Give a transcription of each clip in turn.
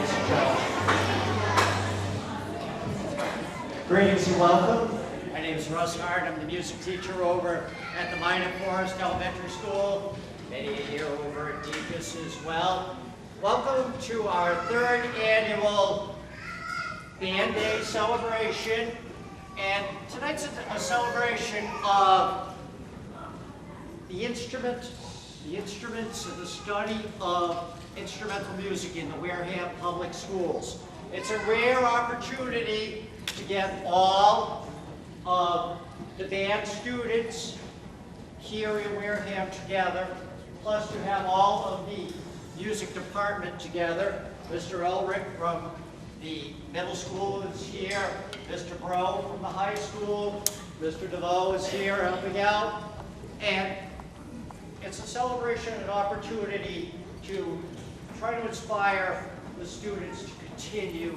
ladies and gentlemen. Greetings and welcome. My name is Russ Hart. I'm the music teacher over at the Minor Forest Elementary School. Many of you here over at Deacus as well. Welcome to our third annual Band Day celebration. And tonight's a celebration of the instruments of the study of instrumental music in the Wareham Public Schools. It's a rare opportunity to get all of the band students here in Wareham together, plus to have all of the music department together. Mr. Elric from the middle school is here, Mr. Bro from the high school, Mr. DeVoe is here helping out, and it's a celebration and an opportunity to try to inspire the students to continue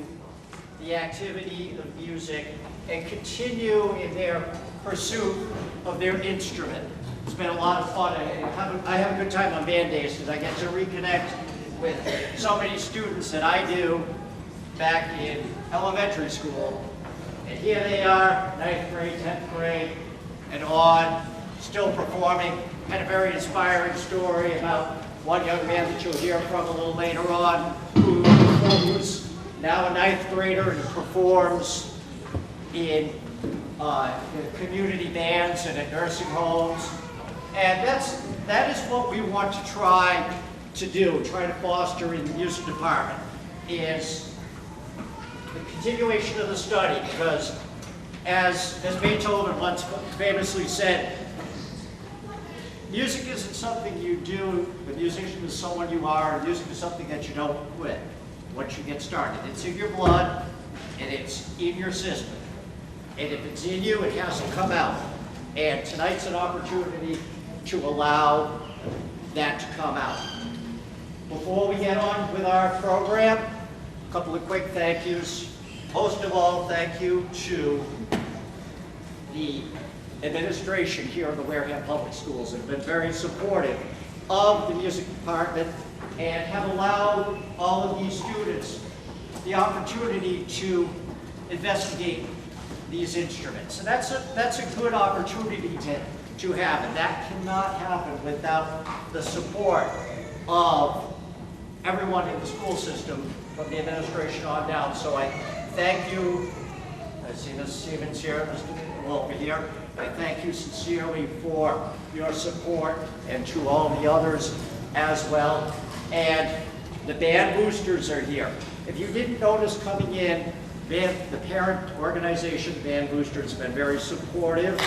the activity of music and continue in their pursuit of their instrument. It's been a lot of fun. I have a good time on band days because I get to reconnect with so many students that I do back in elementary school. And here they are, 9th grade, 10th grade, and on, still performing. Had a very inspiring story about one young man that you'll hear from a little later on, who's now a 9th grader and performs in community bands and at nursing homes. And that is what we want to try to do, try to foster in the music department, is the continuation of the study, because as Beethoven once famously said, music isn't something you do, the musician is someone you are, and music is something that you don't quit once you get started. It's in your blood, and it's in your system. And if it's in you, it has to come out. And tonight's an opportunity to allow that to come out. Before we get on with our program, a couple of quick thank yous. Most of all, thank you to the administration here in the Wareham Public Schools that have been very supportive of the music department and have allowed all of these students the opportunity to investigate these instruments. And that's a good opportunity to have, and that cannot happen without the support of everyone in the school system from the administration on down. So I thank you. I see Ms. Stevens here, Mr. Wolfer here. I thank you sincerely for your support, and to all the others as well. And the band boosters are here. If you didn't notice coming in, the parent organization, Band Boosters, has been very supportive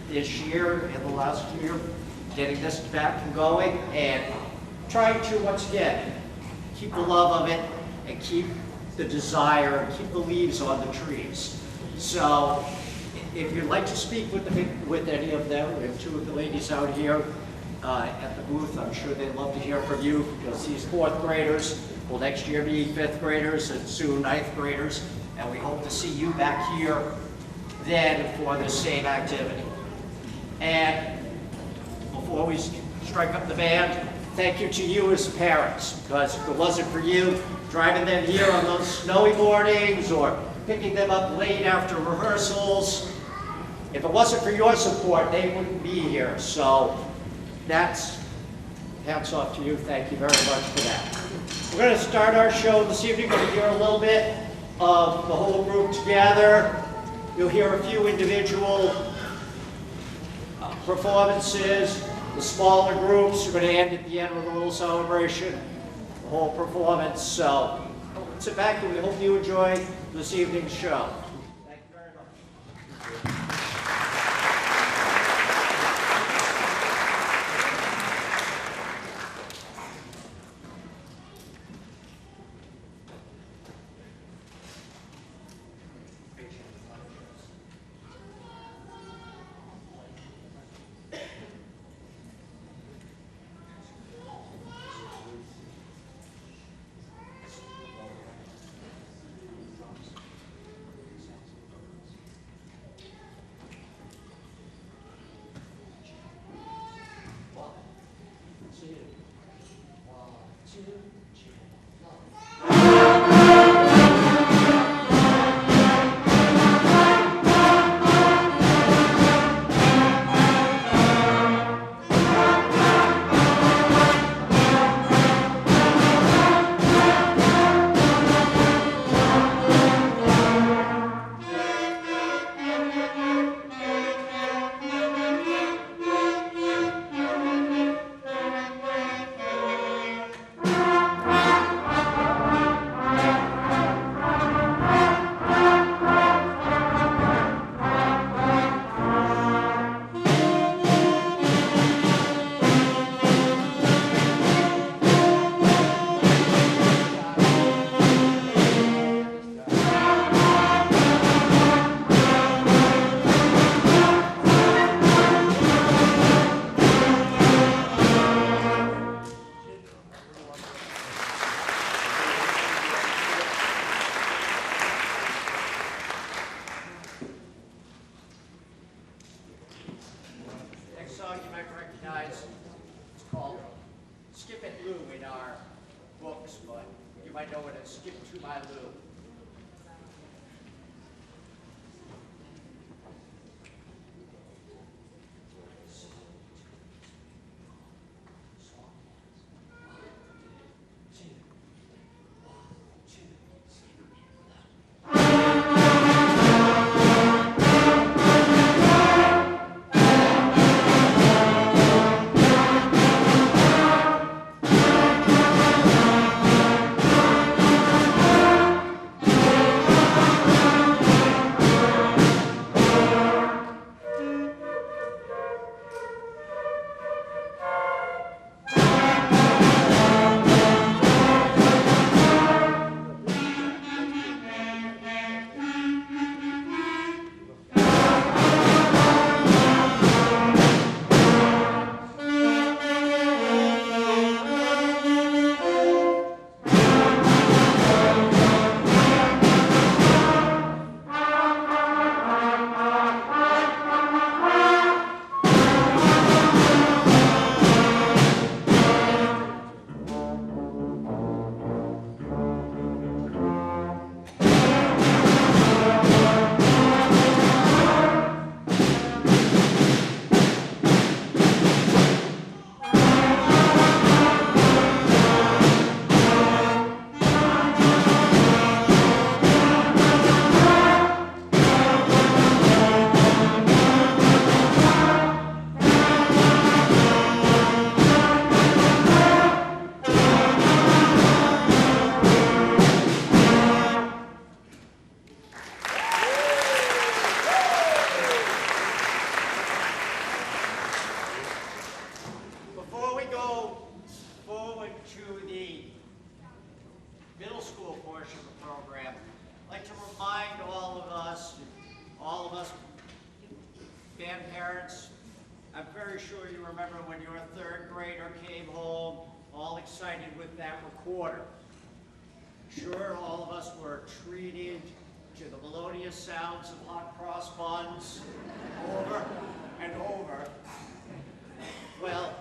this year and the last year, getting this back and going, and trying to, once again, keep the love of it and keep the desire and keep the leaves on the trees. So if you'd like to speak with any of them, we have two of the ladies out here at the booth. I'm sure they'd love to hear from you, because these 4th graders will next year be 5th graders and soon 9th graders. And we hope to see you back here then for the same activity. And before we strike up the band, thank you to you as parents, because if it wasn't for you driving them here on those snowy mornings or picking them up late after rehearsals, if it wasn't for your support, they wouldn't be here. So that's hats off to you. Thank you very much for that. We're going to start our show this evening. We're going to hear a little bit of the whole group together. You'll hear a few individual performances. The smaller groups are going to end at the end with a little celebration, the whole performance. So sit back and we hope you enjoy this evening's show. Thank you very much. One, two, three, four. folks, but you might know it as Skip to My Lou. Middle school portion of the program, I'd like to remind all of us band parents, I'm very sure you remember when your third grader came home all excited with that recorder. Sure, all of us were treated to the melodious sounds of hot cross buns over and over. Well,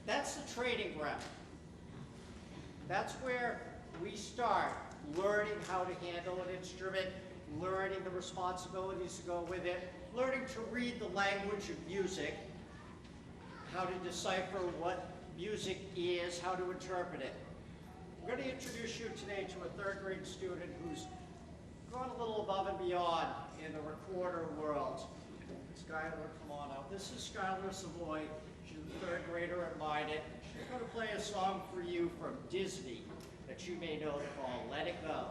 that's the training ground. That's where we start learning how to handle an instrument, learning the responsibilities to go with it, learning to read the language of music, how to decipher what music is, how to interpret it. I'm going to introduce you today to a third grade student who's gone a little above and beyond in the recorder world. Skylar, come on out. This is Skylar Savoy. She's a third grader at Minot. She's going to play a song for you from Disney that you may know called Let It Go.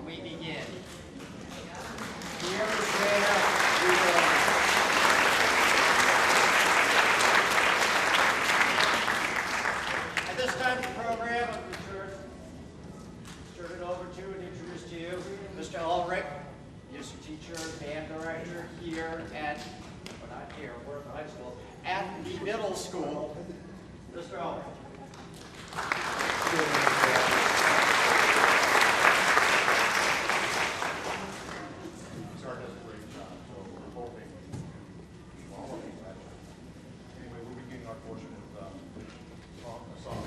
We begin. Here is where we will. At this time of the program, I'm sure turn it over to and introduce to you Mr. Ulrich, music teacher, band director here at, well, not here, we're in high school, at the middle school. Mr. Ulrich. Sarah does a great job, so we're hoping all of these actually. Anyway, we'll be getting our portion of a song.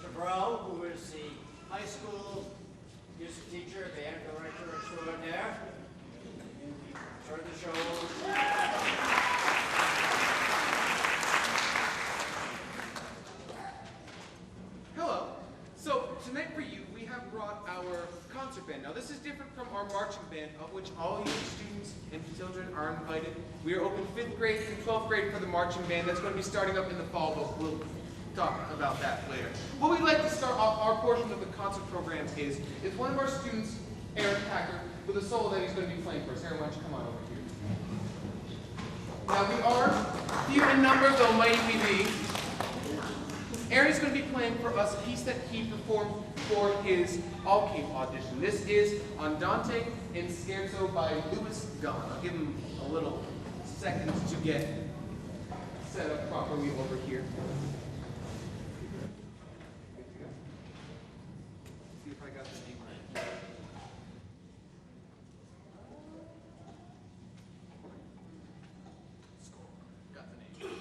Mr. Bro, who is the high school music teacher, band director extraordinaire. Turn the show over. Hello. So tonight for you, we have brought our concert band. Now this is different from our marching band, of which all you students and children are invited. We are open 5th grade and 12th grade for the marching band. That's going to be starting up in the fall, but we'll talk about that later. What we'd like to start off our portion of the concert program is one of our students, Aaron Packer, with a solo that he's going to be playing for us. Aaron, why don't you come on over here? Now we are few in number, though mighty we be. Aaron's going to be playing for us a piece that he performed for his All Cape audition. This is Andante and Scherzo by Louis Don. I'll give him a little second to get set up properly over here. See if I got the name right. Got the name.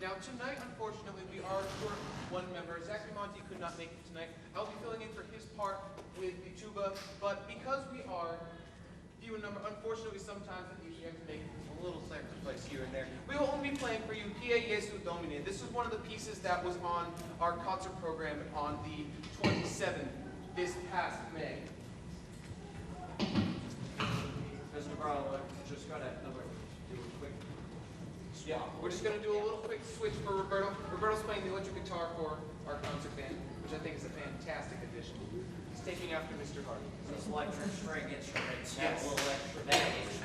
Now tonight, unfortunately, we are short one member. Zachary Monty could not make it tonight. I'll be filling in for his part with the tuba, but because we are few in number, unfortunately, sometimes we have to make a little sacrifice here and there. We will only be playing for you Pie Jesu Domine. This is one of the pieces that was on our concert program on the 27th, this past May. Mr. Brown, we're just gonna do a quick swap. Yeah, we're just going to do a little quick switch for Roberto. Roberto's playing the electric guitar for our concert band, which I think is a fantastic addition. He's taking after Mr. Hardy. These electric string instruments have Yes. a little extra baggage.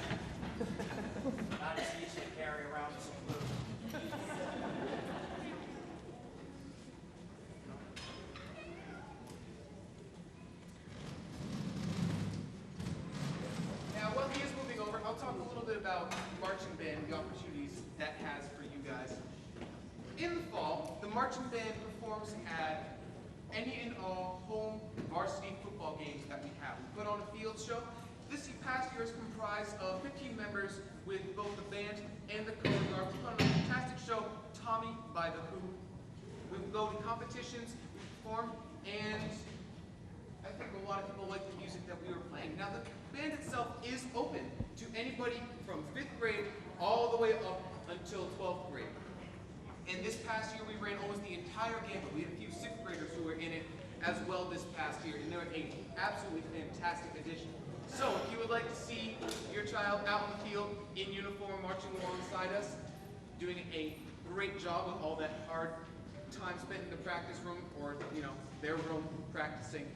Not as easy to carry around as a flute. Now, while he is moving over, I'll talk a little bit about marching band, the opportunities that has for you guys. In the fall, the marching band performs at any and all home varsity football games that we have. We put on a field show. This past year is comprised of 15 members with both the band and the color guard. We put on a fantastic show, Tommy by the Who. We go to competitions, we perform, and I think a lot of people like the music that we were playing. Now, the band itself is open to anybody from 5th grade all the way up until 12th grade. And this past year, we ran almost the entire gamut. We had a few 6th graders who were in it as well this past year, and they're an absolutely fantastic addition. So if you would like to see your child out in the field in uniform marching alongside us, doing a great job with all that hard time spent in the practice room or, their room practicing,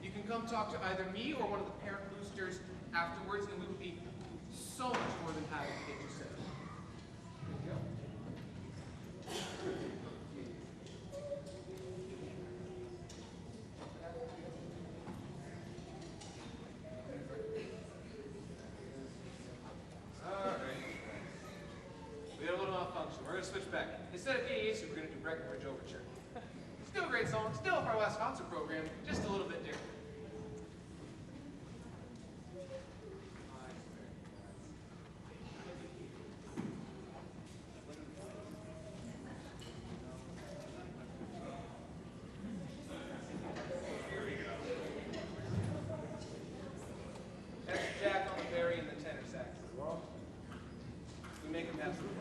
you can come talk to either me or one of the parent boosters afterwards, and we would be so much more than happy to get you set up. Switch back. Instead of AAC, we're going to do Breckenridge Overture. Still a great song, still from our last concert program, just a little bit different. That's Jack on the Barry and the tenor sax. We make them have some fun.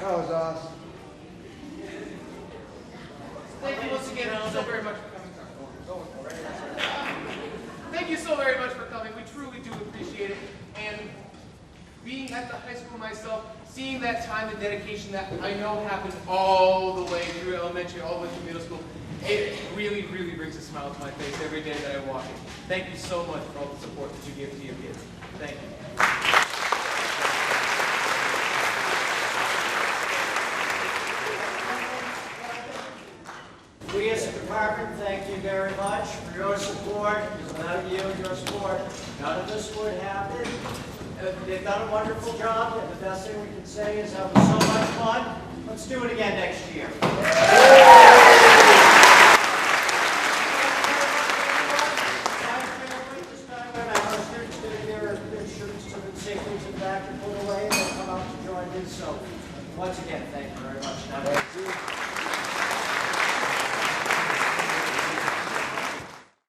That was awesome. Thank you once again so very much for coming. Thank you so very much for coming. We truly do appreciate it. And being at the high school myself, seeing that time and dedication that I know happened all the way through elementary, all the way through middle school, it really, really brings a smile to my face every day that I walk in. Thank you so much for all the support that you give to your kids. Thank you. We as a department thank you very much for your support. Without you and your support, none of this would happen. They've done a wonderful job, and the best thing we can say is that was so much fun. Let's do it again next year. This time when our students get their shirts to the safely to the back and put away, they'll come out to join in. So once again, thank you very much. Now,